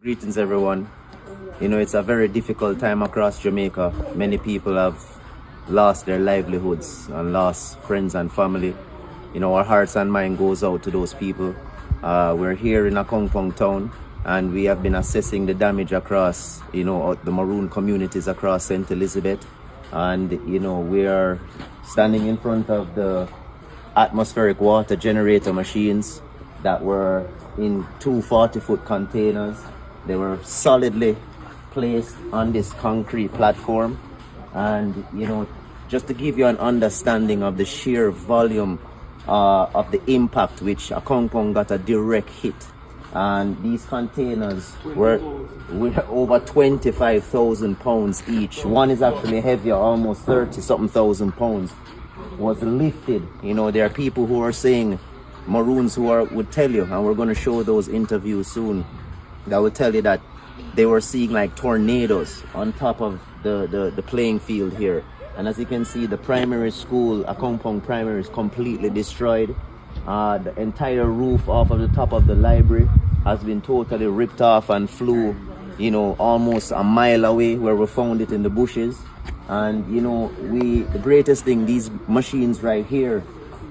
Greetings, everyone. You know, it's a very difficult time across Jamaica. Many people have lost their livelihoods and lost friends and family. You know, our hearts and mind goes out to those people. We're here in Accompong Town, and we have been assessing the damage across, you know, the maroon communities across St. Elizabeth. And, you know, we are standing in front of the atmospheric water generator machines that were in two 40-foot containers. They were solidly placed on this concrete platform. And, you know, just to give you an understanding of the sheer volume of the impact, which Accompong got a direct hit. And these containers were over 25,000 pounds each. One is actually heavier, almost 30-something thousand pounds, was lifted. You know, there are people who are saying, Maroons who would tell you, and we're going to show those interviews soon, that will tell you that they were seeing like tornadoes on top of the playing field here. And as you can see, the primary school, Accompong Primary, is completely destroyed. The entire roof off of the top of the library has been totally ripped off and flew, you know, almost a mile away where we found it in the bushes. And, you know, the greatest thing, these machines right here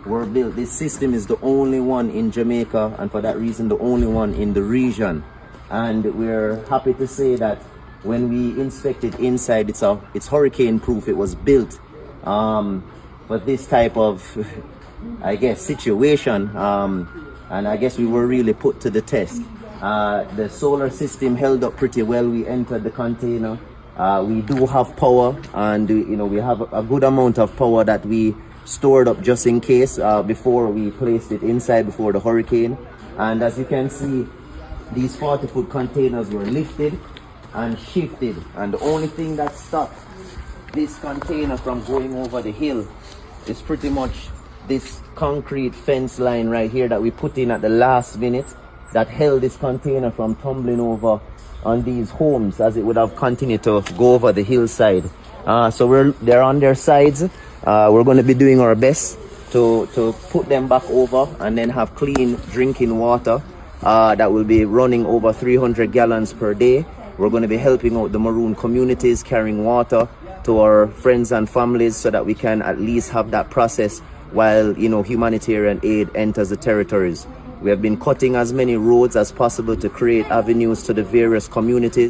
were built. This system is the only one in Jamaica, and for that reason, the only one in the region. And we're happy to say that when we inspected inside, it's hurricane proof. It was built for this type of, I guess, situation. And I guess we were really put to the test. The solar system held up pretty well. We entered the container. We do have power, and you know, we have a good amount of power that we stored up just in case before we placed it inside before the hurricane. And as you can see, these 40-foot containers were lifted and shifted, and the only thing that stopped this container from going over the hill is pretty much this concrete fence line right here that we put in at the last minute that held this container from tumbling over on these homes, as it would have continued to go over the hillside. So they're on their sides. We're going to be doing our best to put them back over and then have clean drinking water that will be running over 300 gallons per day. We're going to be helping out the maroon communities, carrying water to our friends and families so that we can at least have that process while, you know, humanitarian aid enters the territories. We have been cutting as many roads as possible to create avenues to the various communities.